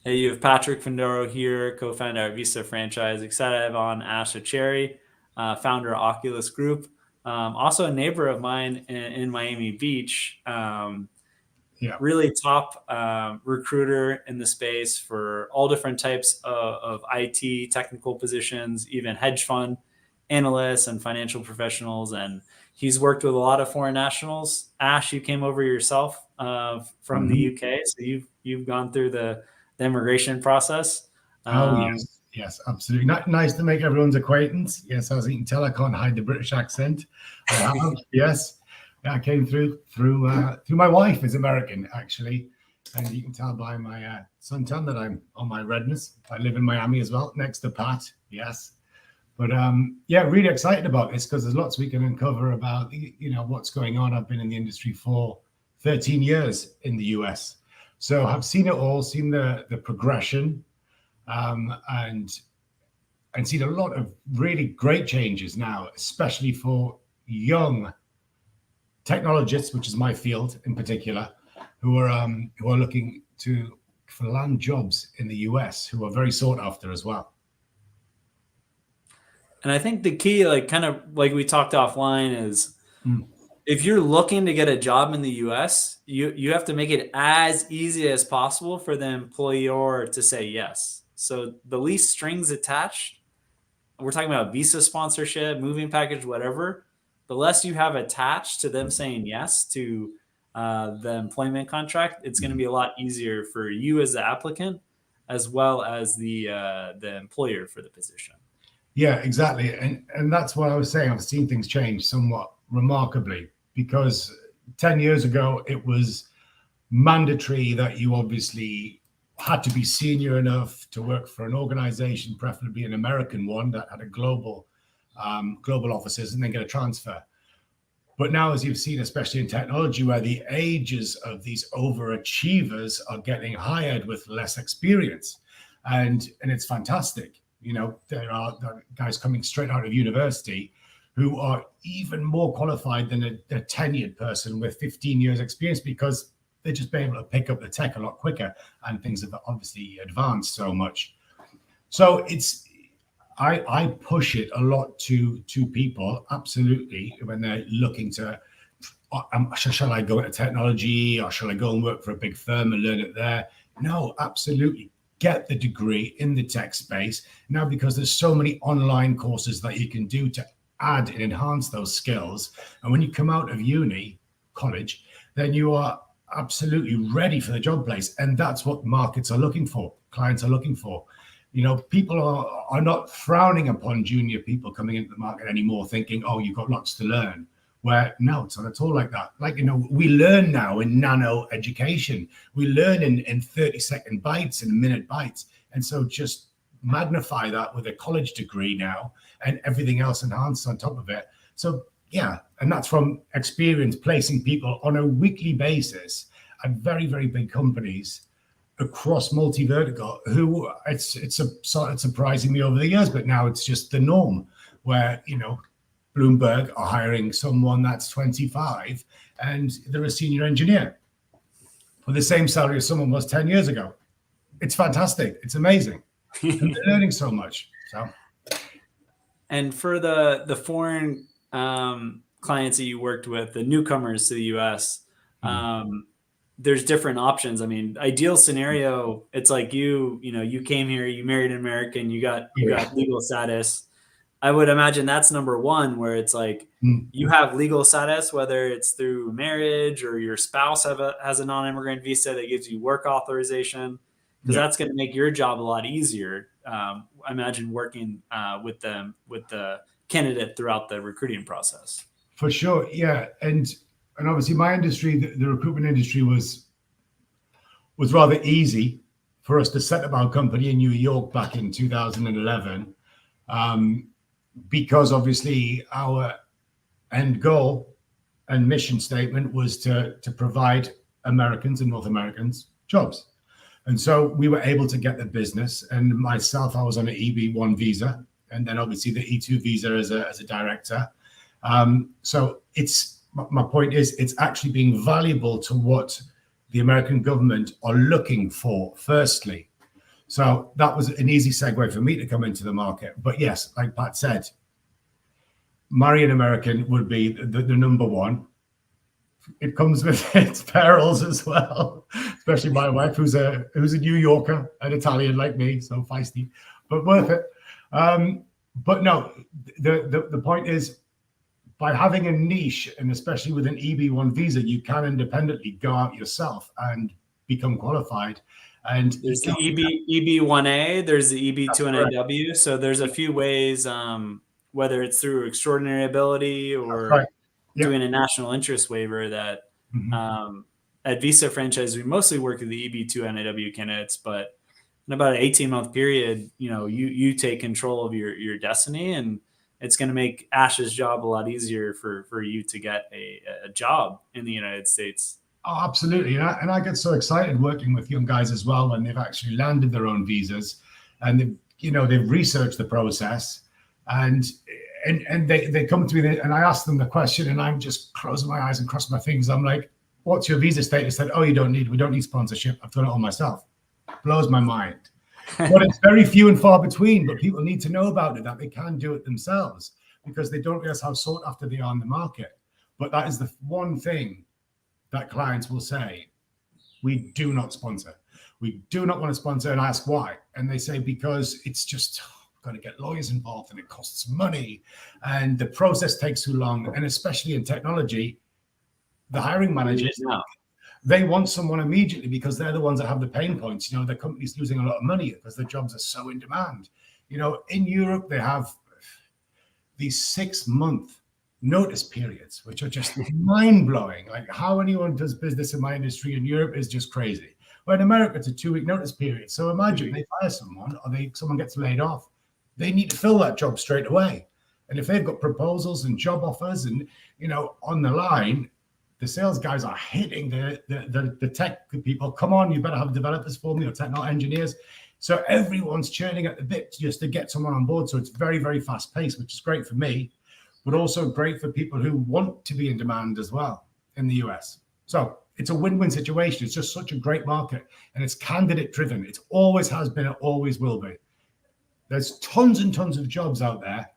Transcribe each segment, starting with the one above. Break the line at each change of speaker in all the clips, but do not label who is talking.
Hey, you have Patrick Findaro here, co-founder at Visa Franchise. Excited to have on Ashley Arceri, founder of Oculus Group. Also a neighbor of mine in Miami Beach.
Yeah.
Really top recruiter in the space for all different types of IT technical positions, even hedge fund analysts and financial professionals. And he's worked with a lot of foreign nationals. Ash, you came over yourself from the
Mhm.
UK, so you've gone through the immigration process.
Oh,
Um,
yes. Yes, absolutely. Nice to make everyone's acquaintance. Yes, as you can tell, I can't hide the British accent. I have. Yes. Yeah, I came through my wife is American, actually. And you can tell by my suntan that I'm on my redness. I live in Miami as well, next to Pat. Yes. But yeah, really excited about this because there's lots we can uncover about what's going on. I've been in the industry for 13 years in the US, so I've seen it all, seen the progression, and seen a lot of really great changes now, especially for young technologists, which is my field in particular, who are looking for land jobs in the US, who are very sought after as well.
and I think the key, like kind of like we talked offline, is
Mm.
if you're looking to get a job in the US, you have to make it as easy as possible for the employer to say yes. So the least strings attached, we're talking about visa sponsorship, moving package, whatever, the less you have attached to them saying yes to the employment contract, it's going to be a lot easier for you as the applicant as well as the employer for the position.
Yeah, exactly. And that's what I was saying. I've seen things change somewhat remarkably because 10 years ago, it was mandatory that you obviously had to be senior enough to work for an organization, preferably an American one that had a global offices, and then get a transfer. But now, as you've seen, especially in technology, where the ages of these overachievers are getting hired with less experience, and it's fantastic. There are guys coming straight out of university who are even more qualified than a tenured person with 15 years experience because they're just been able to pick up the tech a lot quicker, and things have obviously advanced so much. So I push it a lot to people, absolutely, when they're looking to, shall I go into technology or shall I go and work for a big firm and learn it there? No, absolutely. Get the degree in the tech space now, because there's so many online courses that you can do to add and enhance those skills. And when you come out of college, then you are absolutely ready for the job place. And that's what markets are looking for, clients are looking for. People are not frowning upon junior people coming into the market anymore, thinking, oh, you've got lots to learn. Where no, it's not at all like that. Like, we learn now in nano education. We learn in 30-second bites and minute bites. And so just magnify that with a college degree now and everything else enhanced on top of it. So yeah, and that's from experience placing people on a weekly basis at very, very big companies across multi-vertical, who it's started surprising me over the years, but now it's just the norm, where Bloomberg are hiring someone that's 25 and they're a senior engineer for the same salary as someone was 10 years ago. It's fantastic. It's amazing. And they're learning so much. So,
And for the foreign clients that you worked with, the newcomers to the US, there's different options. I mean, ideal scenario, it's like you came here, you married an American, you got legal status. I would imagine that's number one, where it's like you have legal status, whether it's through marriage or your spouse has a non-immigrant visa that gives you work authorization, because that's going to make your job a lot easier. I imagine working with the candidate throughout the recruiting process.
For sure, yeah, and obviously my industry, the recruitment industry, was rather easy for us to set up our company in New York back in 2011, because obviously our end goal and mission statement was to provide Americans and North Americans jobs. And so we were able to get the business. And myself, I was on an EB1 visa, and then obviously the E2 visa as a director. So my point is, it's actually being valuable to what the American government are looking for, firstly. So that was an easy segue for me to come into the market. But yes, like Pat said, marry an American would be the number one. It comes with its perils as well, especially my wife, who's a New Yorker, an Italian like me, so feisty, but worth it. But no, the point is, by having a niche, and especially with an EB1 visa, you can independently go out yourself and become qualified. And
there's the EB1A, there's the EB2 NIW. So there's a few ways, whether it's through extraordinary ability or doing a national interest waiver, that at Visa Franchise, we mostly work with the EB2 NIW candidates, but in about an 18-month period, you take control of your destiny, and it's going to make Ash's job a lot easier for you to get a job in the United States.
Oh, absolutely. And I get so excited working with young guys as well when they've actually landed their own visas and they've researched the process, and they come to me and I ask them the question, and I'm just closing my eyes and crossing my fingers. I'm like, what's your visa status? Said, oh, we don't need sponsorship. I've done it all myself. Blows my mind. But it's very few and far between, but people need to know about it, that they can do it themselves, because they don't realize how sought after they are in the market. But that is the one thing that clients will say, we do not sponsor. We do not want to sponsor. And I ask why. And they say, because it's just got to get lawyers involved and it costs money and the process takes too long. And especially in technology, the hiring managers, they want someone immediately because they're the ones that have the pain points. The company's losing a lot of money because their jobs are so in demand. In Europe, they have these 6-month notice periods, which are just mind-blowing. Like, how anyone does business in my industry in Europe is just crazy. Well, in America, it's a 2-week notice period. So imagine they fire someone or someone gets laid off. They need to fill that job straight away. And if they've got proposals and job offers and, on the line, the sales guys are hitting the tech people. Come on, you better have developers for me or technical engineers. So everyone's churning at the bit just to get someone on board. So it's very, very fast paced, which is great for me, but also great for people who want to be in demand as well in the US. So it's a win-win situation. It's just such a great market, and it's candidate driven. It always has been, it always will be. There's tons and tons of jobs out there.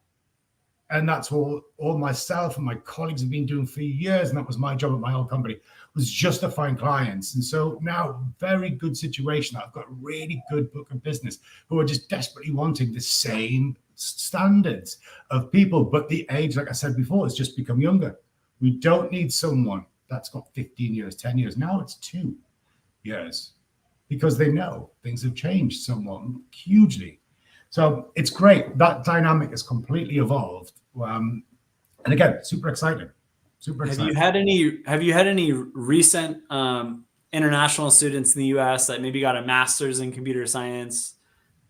And that's all myself and my colleagues have been doing for years. And that was my job at my old company, was just to find clients. And so now, very good situation. I've got a really good book of business who are just desperately wanting the same standards of people. But the age, like I said before, has just become younger. We don't need someone that's got 15 years, 10 years. Now it's 2 years because they know things have changed somewhat hugely. So it's great. That dynamic has completely evolved. And again, super exciting. Super exciting.
Have you had any recent international students in the US that maybe got a master's in computer science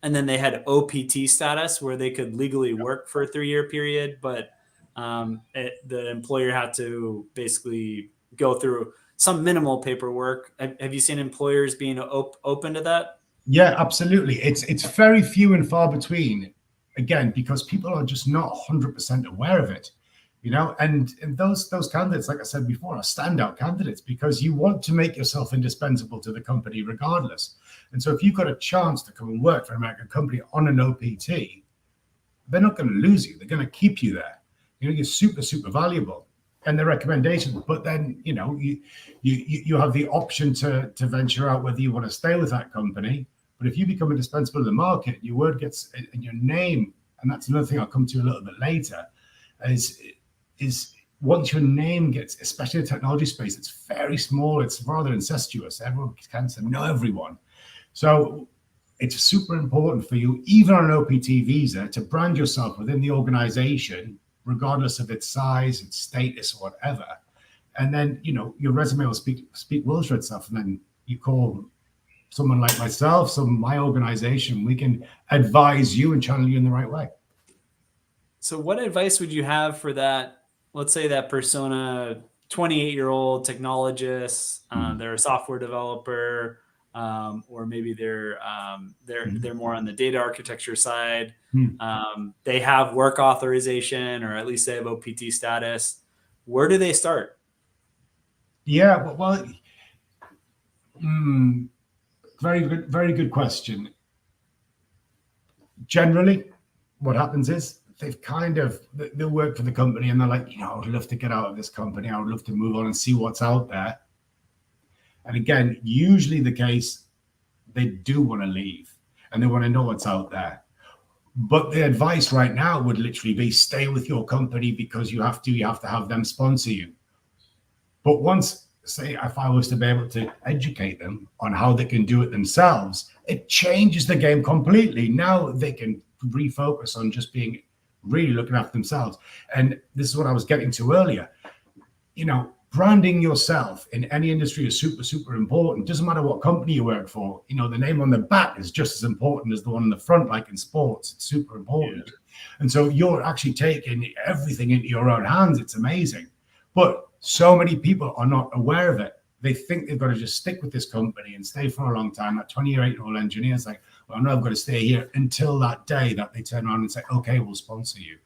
and then they had OPT status where they could legally work for a 3-year period, but the employer had to basically go through some minimal paperwork? Have you seen employers being open to that?
Yeah, absolutely. It's very few and far between, again, because people are just not 100% aware of it, and those candidates, like I said before, are standout candidates because you want to make yourself indispensable to the company regardless. And so if you've got a chance to come and work for an American company on an OPT, they're not going to lose you. They're going to keep you there. You're super, super valuable. And the recommendations, but then, you have the option to venture out whether you want to stay with that company. But if you become indispensable to the market, your word gets in your name, and that's another thing I'll come to a little bit later, is once your name gets, especially in the technology space, it's very small, it's rather incestuous. Everyone can know everyone. So it's super important for you, even on an OPT visa, to brand yourself within the organization, regardless of its size, its status, or whatever. And then, your resume will speak well for itself. And then you call someone like myself, my organization, we can advise you and channel you in the right way.
So what advice would you have for that? Let's say that persona, 28-year-old technologist, they're a software developer, or maybe they're more on the data architecture side. They have work authorization, or at least they have OPT status. Where do they start?
Yeah, well, very good question. generally what happens is they'll work for the company and they're like, I would love to get out of this company. I would love to move on and see what's out there. And again, usually the case, they do want to leave and they want to know what's out there. But the advice right now would literally be stay with your company because you have to have them sponsor you. But once, say, if I was to be able to educate them on how they can do it themselves, it changes the game completely. Now they can refocus on just being really looking after themselves. And this is what I was getting to earlier. Branding yourself in any industry is super, super important. Doesn't matter what company you work for. The name on the back is just as important as the one on the front, like in sports. It's super important. Yeah. And so you're actually taking everything into your own hands. It's amazing. But so many people are not aware of it. They think they've got to just stick with this company and stay for a long time. That 28-year-old engineer is like, well, no, I've got to stay here until that day that they turn around and say, okay, we'll sponsor you.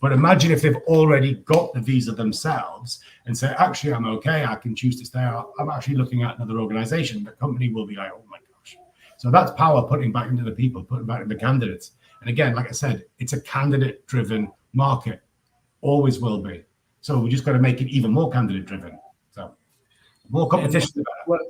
But imagine if they've already got the visa themselves and say, actually, I'm okay. I can choose to stay. I'm actually looking at another organization. The company will be like, oh my gosh. So that's power putting back into the people, putting back into the candidates. And again, like I said, it's a candidate-driven market. Always will be. So we just got to make it even more candidate-driven. So more competition.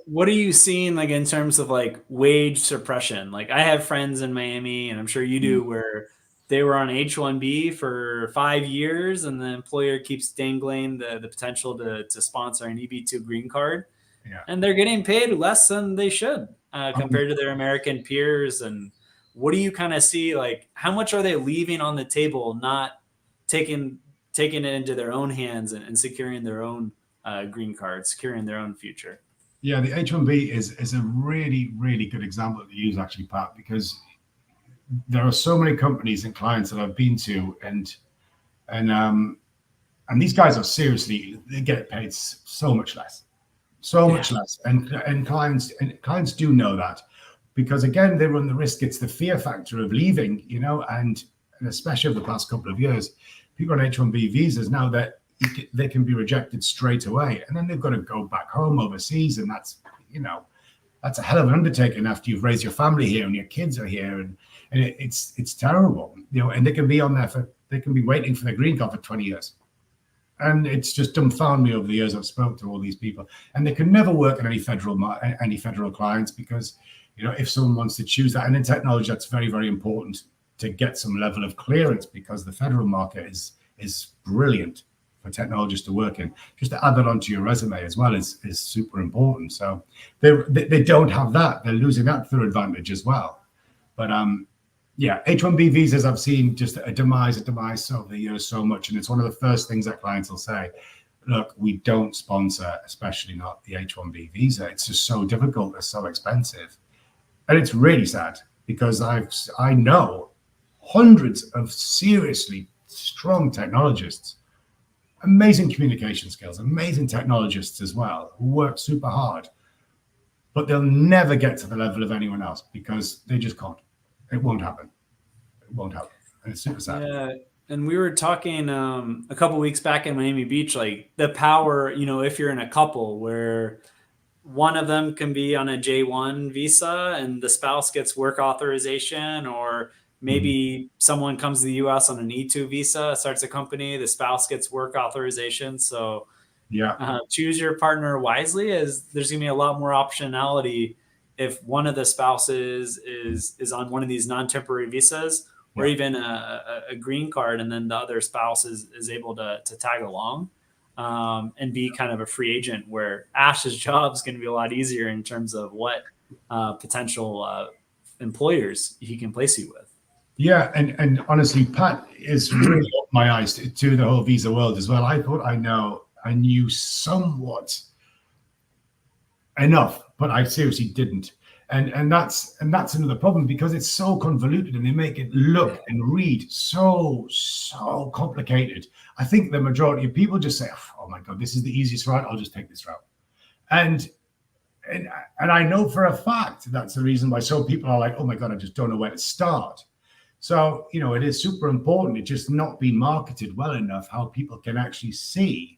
What are you seeing like in terms of like wage suppression? Like I have friends in Miami, and I'm sure you do, where they were on H-1B for 5 years, and the employer keeps dangling the potential to sponsor an EB-2 green card.
Yeah.
And they're getting paid less than they should compared to their American peers. And what do you kind of see? Like, how much are they leaving on the table, not taking it into their own hands and securing their own green card, securing their own future?
Yeah, the H-1B is a really, really good example to use, actually, Pat, because there are so many companies and clients that I've been to, and these guys are seriously, they get paid so much less, much less, and clients do know that, because again, they run the risk. It's the fear factor of leaving, and especially over the past couple of years, people on H-1B visas now that they can be rejected straight away, and then they've got to go back home overseas, and that's a hell of an undertaking after you've raised your family here and your kids are here, and it's terrible, and they can be waiting for their green card for 20 years. And it's just dumbfounded me over the years I've spoken to all these people, and they can never work at any federal clients because, if someone wants to choose that, and in technology, that's very, very important to get some level of clearance, because the federal market is brilliant for technologists to work in. Just to add that onto your resume as well is super important. So they don't have that. They're losing that to their advantage as well. But H-1B visas, I've seen just a demise over the years so much. And it's one of the first things that clients will say, look, we don't sponsor, especially not the H-1B visa. It's just so difficult. It's so expensive. And it's really sad, because I know hundreds of seriously strong technologists, amazing communication skills, amazing technologists as well, who work super hard, but they'll never get to the level of anyone else because they just can't. It won't happen. It won't happen. And it's super sad.
Yeah. And we were talking a couple of weeks back in Miami Beach, like the power, if you're in a couple where one of them can be on a J1 visa and the spouse gets work authorization, or maybe someone comes to the U.S. on an E2 visa, starts a company, the spouse gets work authorization. So choose your partner wisely, as there's going to be a lot more optionality if one of the spouses is on one of these non-temporary visas, or even a green card, and then the other spouse is able to tag along and be kind of a free agent, where Ash's job is going to be a lot easier in terms of what potential employers he can place you with.
Yeah, and honestly, Pat is really opened my eyes to the whole visa world as well. I thought I knew somewhat enough, but I seriously didn't. And that's another problem, because it's so convoluted and they make it look and read so complicated. I think the majority of people just say, oh my God, this is the easiest route, I'll just take this route. And I know for a fact that's the reason why some people are like, oh my God, I just don't know where to start. So, it is super important. It's just not been marketed well enough, how people can actually see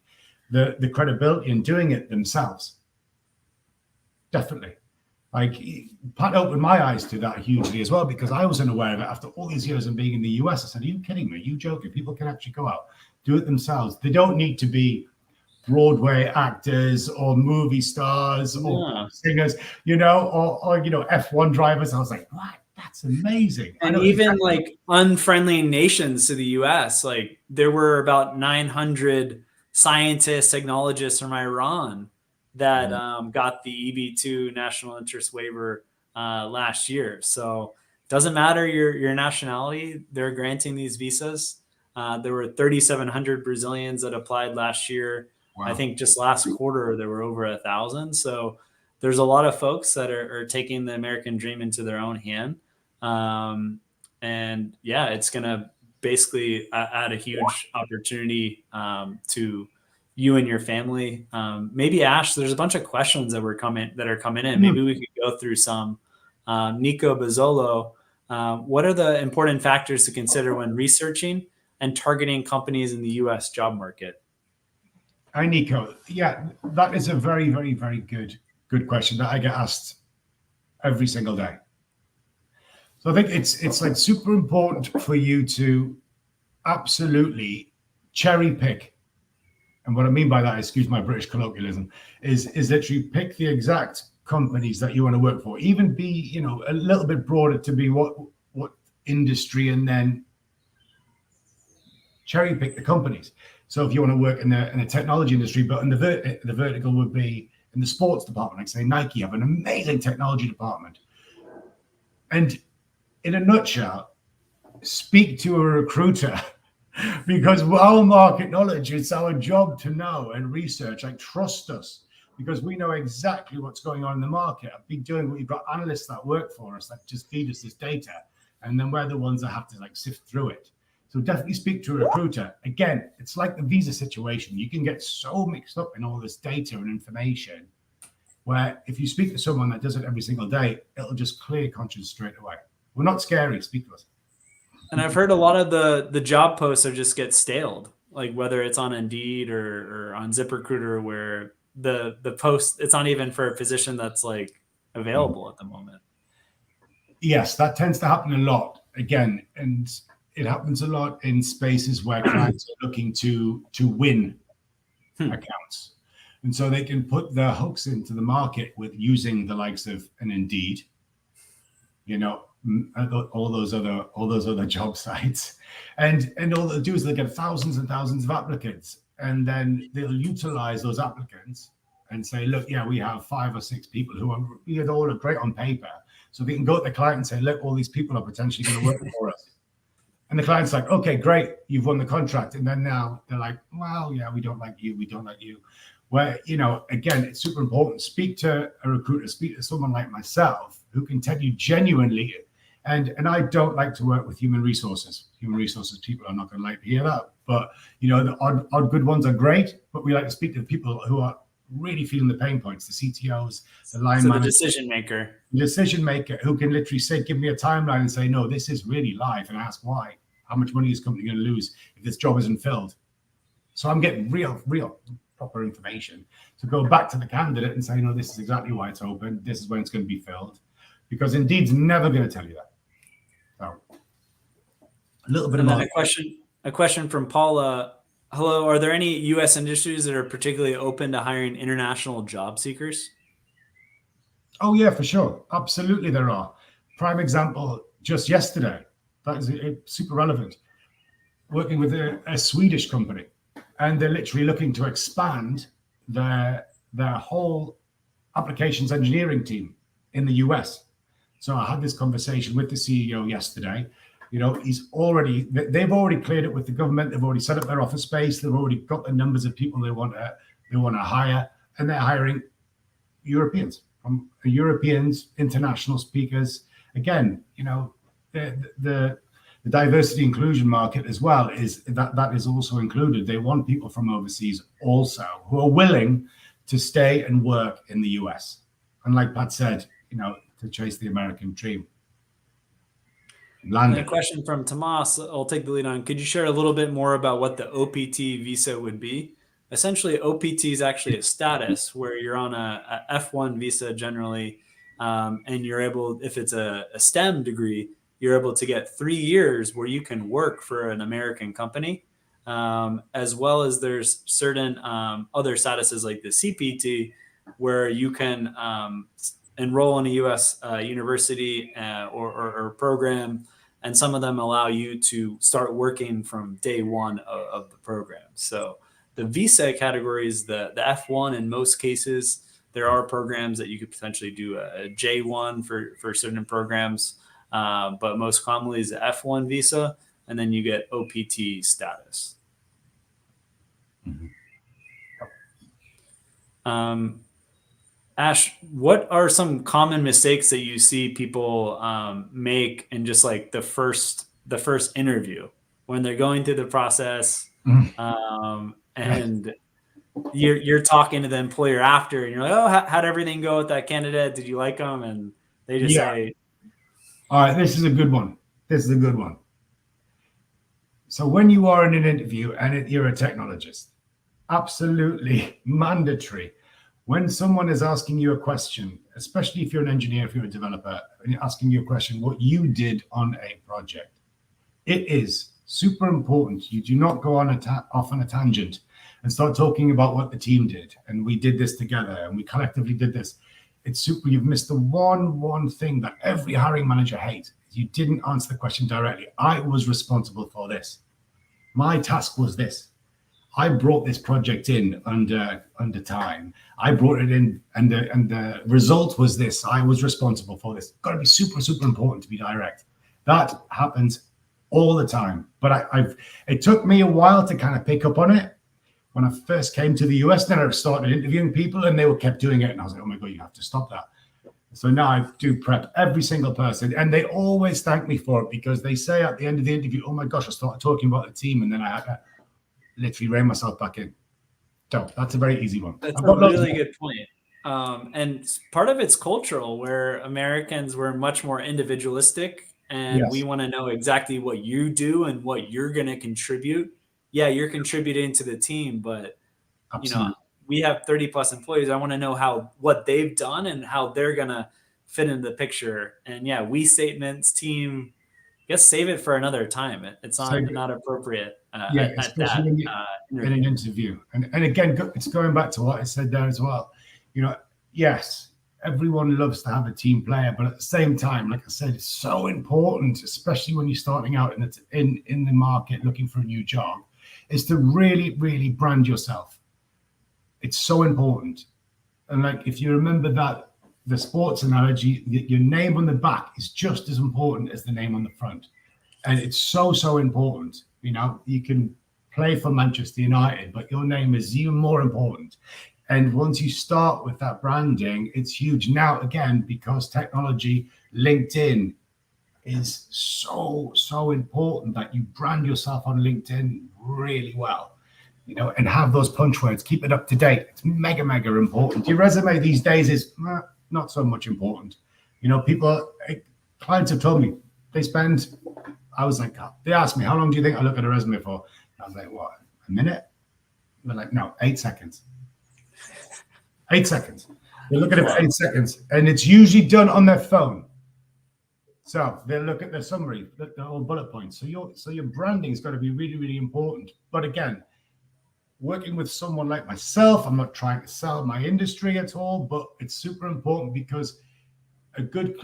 the credibility in doing it themselves. Definitely. Like, Pat opened my eyes to that hugely as well, because I was unaware of it after all these years of being in the US. I said, are you kidding me? Are you joking? People can actually go out, do it themselves. They don't need to be Broadway actors or movie stars or singers, or F1 drivers. I was like, what? That's amazing.
And even like unfriendly nations to the US, like there were about 900 scientists, technologists from Iran that got the EB2 national interest waiver last year. So it doesn't matter your nationality, they're granting these visas. There were 3,700 Brazilians that applied last year. Wow. I think just last quarter there were over 1,000. So there's a lot of folks that are taking the American dream into their own hand. And yeah, it's going to basically add a huge opportunity to you and your family. Maybe Ash, there's a bunch of questions that are coming in. Maybe we could go through some. Nico Bazzolo, what are the important factors to consider when researching and targeting companies in the US job market?
Hi, Nico. Yeah, that is a very, very, very good question that I get asked every single day. So I think it's like super important for you to absolutely cherry pick. And what I mean by that, excuse my British colloquialism, is literally pick the exact companies that you want to work for. Even be, a little bit broader to be what industry, and then cherry pick the companies. So if you want to work in the technology industry, but in the vertical would be in the sports department, like say Nike have an amazing technology department. And in a nutshell, speak to a recruiter, because our market knowledge, it's our job to know and research. Like, trust us, because we know exactly what's going on in the market. I've been doing what we've got analysts that work for us that just feed us this data, and then we're the ones that have to sift through it. So definitely speak to a recruiter. Again, it's like the visa situation. You can get so mixed up in all this data and information, where if you speak to someone that does it every single day, it'll just clear conscience straight away. We're not scary. Speak to us.
And I've heard a lot of the job posts are just get staled, like whether it's on Indeed or on ZipRecruiter, where the post, it's not even for a position that's available at the moment. Yes,
that tends to happen a lot. Again, and it happens a lot in spaces where clients are looking to win accounts. And so they can put their hooks into the market with using the likes of an Indeed, all those other job sites. And all they'll do is they'll get thousands and thousands of applicants. And then they'll utilize those applicants and say, look, yeah, we have 5 or 6 people who are all great on paper. So they can go to the client and say, look, all these people are potentially going to work for us. And the client's like, okay, great, you've won the contract. And then now they're like, well, yeah, we don't like you. Where, again, it's super important. Speak to a recruiter, speak to someone like myself who can tell you genuinely. And I don't like to work with human resources. Human resources people are not going to like to hear that. But, the odd good ones are great. But we like to speak to the people who are really feeling the pain points, the CTOs, the line manager,
the decision maker
who can literally say, give me a timeline and say, no, this is really live, and ask why. How much money is the company going to lose if this job isn't filled? So I'm getting real proper information to go back to the candidate and say, no, this is exactly why it's open. This is when it's going to be filled, because Indeed's never going to tell you that. So a little bit of
a question from Paula. Hello, are there any U.S. industries that are particularly open to hiring international job seekers?
Oh yeah, for sure. Absolutely, there are. Prime example, just yesterday. That is super relevant. Working with a Swedish company, and they're literally looking to expand their whole applications engineering team in the US. So I had this conversation with the CEO yesterday. They've already cleared it with the government. They've already set up their office space. They've already got the numbers of people they want to hire, and they're hiring Europeans, international speakers. Again, the diversity inclusion market as well is that is also included. They want people from overseas also who are willing to stay and work in the US. And like Pat said, to chase the American dream.
A question from Tomas, I'll take the lead on. Could you share a little bit more about what the OPT visa would be? Essentially, OPT is actually a status where you're on a F1 visa generally. And you're able, if it's a STEM degree, you're able to get 3 years where you can work for an American company, as well as there's certain other statuses like the CPT, where you can enroll in a U.S. University or program, and some of them allow you to start working from day one of the program. So the visa category is the F1 in most cases. There are programs that you could potentially do a J1 for certain programs, but most commonly is the F1 visa, and then you get OPT status. Mm-hmm. Ash, what are some common mistakes that you see people make in just like the first interview when they're going through the process, and you're talking to the employer after, and you're like, oh, how'd everything go with that candidate? Did you like them? And they just say,
all right, this is a good one. So when you are in an interview and you're a technologist, absolutely mandatory. When someone is asking you a question, especially if you're an engineer, if you're a developer, and you're asking you a question, what you did on a project, it is super important. You do not go off on a tangent and start talking about what the team did. And we did this together and we collectively did this. It's super. You've missed the one thing that every hiring manager hates. You didn't answer the question directly. I was responsible for this. My task was this. I brought this project in under time. I brought it in, and the result was this. I was responsible for this. Got to be super important to be direct. That happens all the time. But it took me a while to kind of pick up on it. When I first came to the US, then I started interviewing people, and they kept doing it, and I was like, oh my God, you have to stop that. So now I do prep every single person, and they always thank me for it, because they say at the end of the interview, oh my gosh, I started talking about the team, and then I had to literally rein myself back in. So that's a very easy one.
That's a really good point. And part of it's cultural, where Americans were much more individualistic, and we want to know exactly what you do and what you're going to contribute. Yeah, you're contributing to the team, but we have 30 plus employees. I want to know what they've done and how they're going to fit into the picture. And yeah, we statements, team, I guess save it for another time. It's not appropriate.
Especially in an interview. And again, it's going back to what I said there as well. Yes, everyone loves to have a team player, but at the same time, like I said, it's so important, especially when you're starting out in the market looking for a new job, is to really brand yourself. It's so important. And like, if you remember that, the sports analogy, your name on the back is just as important as the name on the front. And it's so important. You can play for Manchester United, but your name is even more important. And once you start with that branding, it's huge. Now, again, because technology, LinkedIn is so important that you brand yourself on LinkedIn really well, and have those punch words, keep it up to date. It's mega important. Your resume these days is not so much important. Clients have told me they asked me, how long do you think I look at a resume for? I was like, what, a minute? They're like, no, 8 seconds. 8 seconds. They look at it for 8 seconds, and it's usually done on their phone. So they look at the summary, the whole bullet points. So your branding's got to be really important. But again, working with someone like myself, I'm not trying to sell my industry at all, but it's super important, because a good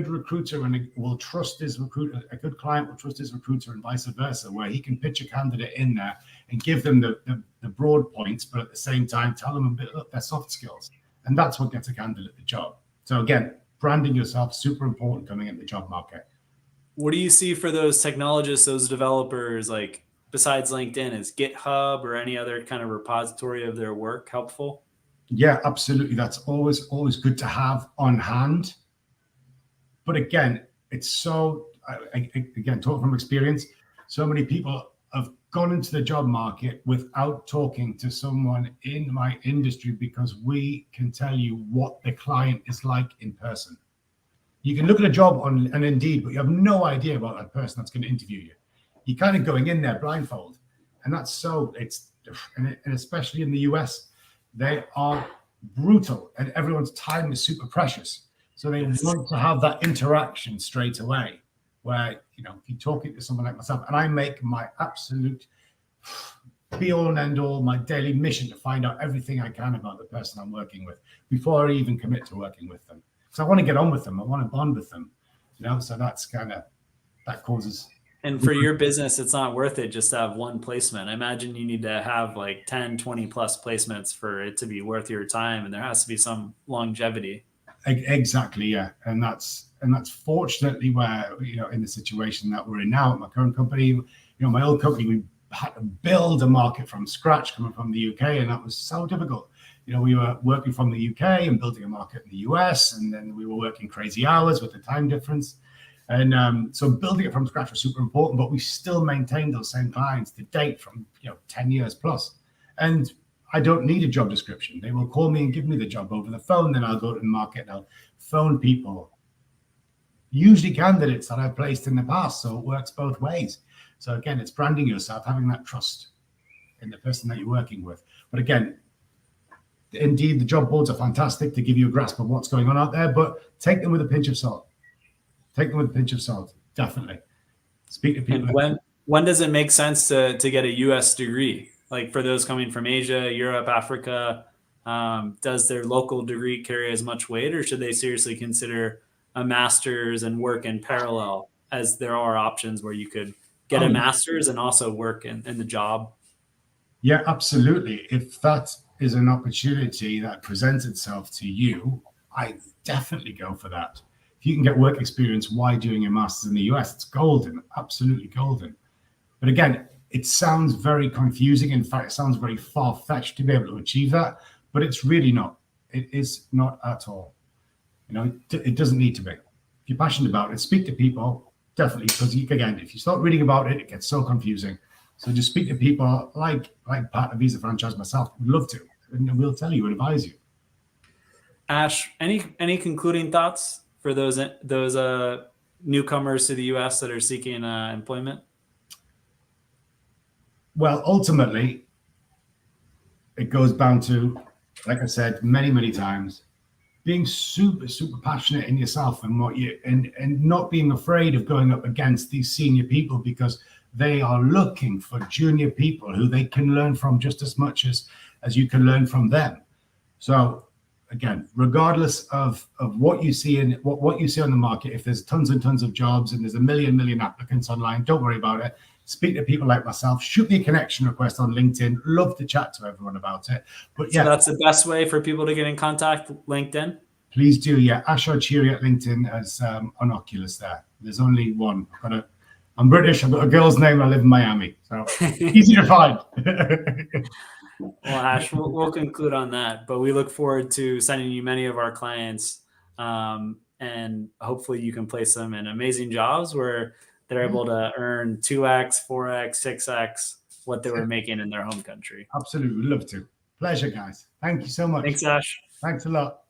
recruiter will trust his recruiter. A good client will trust his recruiter, and vice versa, where he can pitch a candidate in there and give them the broad points, but at the same time tell them a bit of their soft skills, and that's what gets a candidate the job. So again, branding yourself, super important coming in the job market.
What do you see for those technologists, those developers, like besides LinkedIn? Is GitHub or any other kind of repository of their work helpful?
Yeah, absolutely. That's always good to have on hand. But again, it's again, talk from experience, so many people have gone into the job market without talking to someone in my industry, because we can tell you what the client is like in person. You can look at a job on an Indeed, but you have no idea about that person that's going to interview you. You're kind of going in there blindfold. And and especially in the US, they are brutal, and everyone's time is super precious. So they want to have that interaction straight away, where, you know, if you're talking to someone like myself, and I make my absolute be all and end all, my daily mission to find out everything I can about the person I'm working with before I even commit to working with them. Because I want to get on with them. I want to bond with them, you know, so that's kind of, that causes.
And for your business, it's not worth it just to have one placement. I imagine you need to have like 10, 20 plus placements for it to be worth your time. And there has to be some longevity.
Exactly. Yeah. And that's fortunately where, you know, in the situation that we're in now at my current company, you know, my old company, we had to build a market from scratch coming from the UK. And that was so difficult. You know, we were working from the UK and building a market in the US. And then we were working crazy hours with the time difference. And so building it from scratch was super important, but we still maintained those same clients to date from, you know, 10 years plus. And I don't need a job description. They will call me and give me the job over the phone. Then I'll go to the market and I'll phone people, usually candidates that I've placed in the past. So it works both ways. So again, it's branding yourself, having that trust in the person that you're working with. But again, indeed, the job boards are fantastic to give you a grasp of what's going on out there, but take them with a pinch of salt. Take them with a pinch of salt, definitely. Speak to people.
And when does it make sense to get a US degree? Like for those coming from Asia, Europe, Africa, does their local degree carry as much weight, or should they seriously consider a master's and work in parallel, as there are options where you could get a master's and also work in the job?
Yeah, absolutely. If that is an opportunity that presents itself to you, I definitely go for that. If you can get work experience while doing a master's in the US, it's golden, absolutely golden. But again, it sounds very confusing. In fact, it sounds very far-fetched to be able to achieve that, but it's really not. It is not at all. You know, it doesn't need to be. If you're passionate about it, speak to people, definitely, because again, if you start reading about it, it gets so confusing. So just speak to people like Pat, a Visa franchise myself, would love to, and we'll tell you and advise you.
Ash, any concluding thoughts for those newcomers to the US that are seeking employment?
Well, ultimately, it goes down to, like I said many, many times, being super, super passionate in yourself and what you and not being afraid of going up against these senior people, because they are looking for junior people who they can learn from just as much as you can learn from them. So again, regardless of what you see in what you see on the market, if there's tons and tons of jobs and there's a million applicants online, don't worry about it. Speak to people like myself. Shoot me a connection request on LinkedIn. Love to chat to everyone about it. But yeah,
so that's the best way for people to get in contact. LinkedIn.
Please do. Yeah, Ashley Arceri at LinkedIn as on Oculus. There's only one. I'm British. I've got a girl's name. I live in Miami, so easy to find.
Well, Ash, we'll conclude on that, but we look forward to sending you many of our clients, and hopefully you can place them in amazing jobs where they're able to earn 2x, 4x, 6x what they were making in their home country.
Absolutely. Love to. Pleasure, guys. Thank you so much.
Thanks, Ash.
Thanks a lot.